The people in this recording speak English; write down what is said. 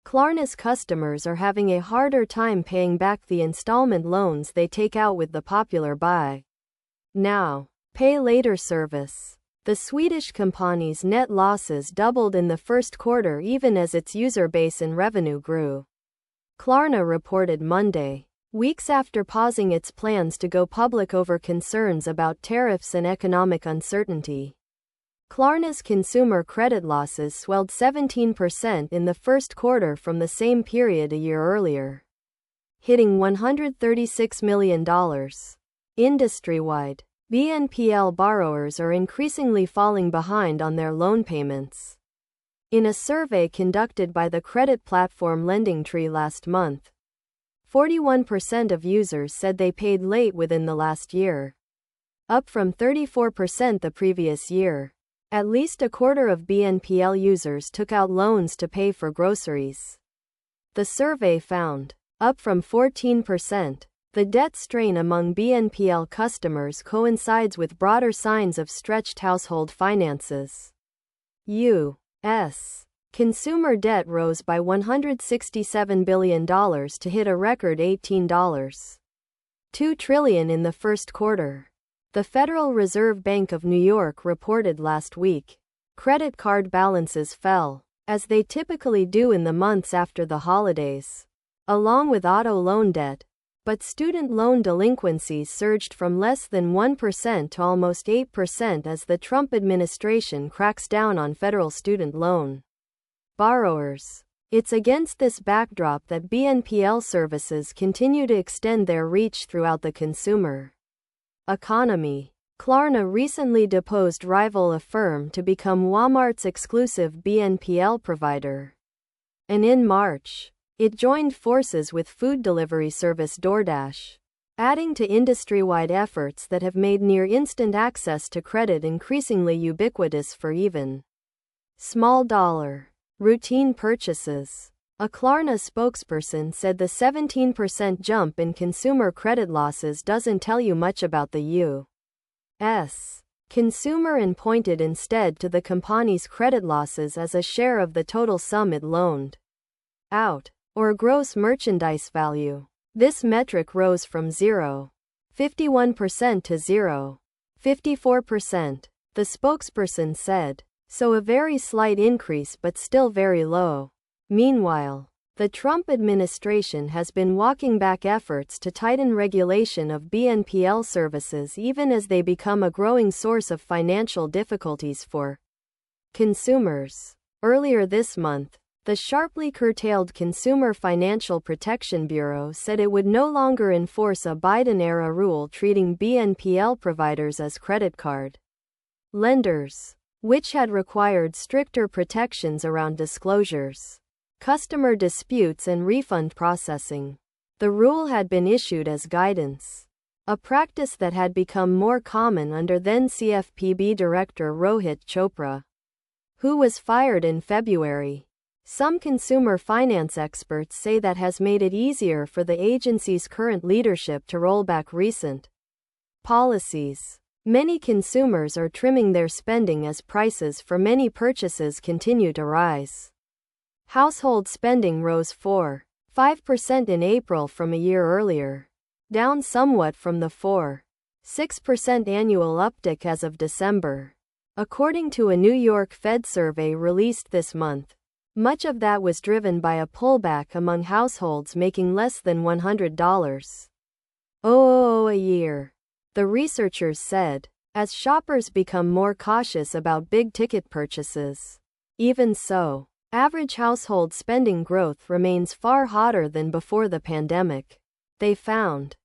Klarna's customers are having a harder time paying back the installment loans they take out with the popular buy now, pay later service. The Swedish company's net losses doubled in the first quarter even as its user base and revenue grew. Klarna reported Monday, weeks after pausing its plans to go public over concerns about tariffs and economic uncertainty. Klarna's consumer credit losses swelled 17% in the first quarter from the same period a year earlier, hitting $136 million. Industrywide, BNPL borrowers are increasingly falling behind on their loan payments. In a survey conducted by the credit platform LendingTree last month, 41% of users said they paid late within the last year, up from 34% the previous year. At least a quarter of BNPL users took out loans to pay for groceries, the survey found, up from 14%. The debt strain among BNPL customers coincides with broader signs of stretched household finances. U.S. consumer debt rose by $167 billion to hit a record $18.2 trillion in the first quarter. The Federal Reserve Bank of New York reported last week. Credit card balances fell, as they typically do in the months after the holidays, along with auto loan debt, but student loan delinquencies surged from less than 1% to almost 8% as the Trump administration cracks down on federal student loan borrowers. It's against this backdrop that BNPL services continue to extend their reach throughout the consumer economy. Klarna recently deposed rival Affirm to become Walmart's exclusive BNPL provider. And in March, it joined forces with food delivery service DoorDash, adding to industry-wide efforts that have made near-instant access to credit increasingly ubiquitous for even small dollar routine purchases. A Klarna spokesperson said the 17% jump in consumer credit losses doesn't tell you much about the U.S. consumer and pointed instead to the company's credit losses as a share of the total sum it loaned out, or gross merchandise value. This metric rose from 0.51% to 0.54%, the spokesperson said, so a very slight increase but still very low. Meanwhile, the Trump administration has been walking back efforts to tighten regulation of BNPL services even as they become a growing source of financial difficulties for consumers. Earlier this month, the sharply curtailed Consumer Financial Protection Bureau said it would no longer enforce a Biden-era rule treating BNPL providers as credit card lenders, which had required stricter protections around disclosures, customer disputes and refund processing. The rule had been issued as guidance, a practice that had become more common under then CFPB Director Rohit Chopra, who was fired in February. Some consumer finance experts say that has made it easier for the agency's current leadership to roll back recent policies. Many consumers are trimming their spending as prices for many purchases continue to rise. Household spending rose 4.5% in April from a year earlier, down somewhat from the 4.6% annual uptick as of December, according to a New York Fed survey released this month. Much of that was driven by a pullback among households making less than $100 a year, the researchers said, as shoppers become more cautious about big-ticket purchases. Even so, average household spending growth remains far hotter than before the pandemic. They found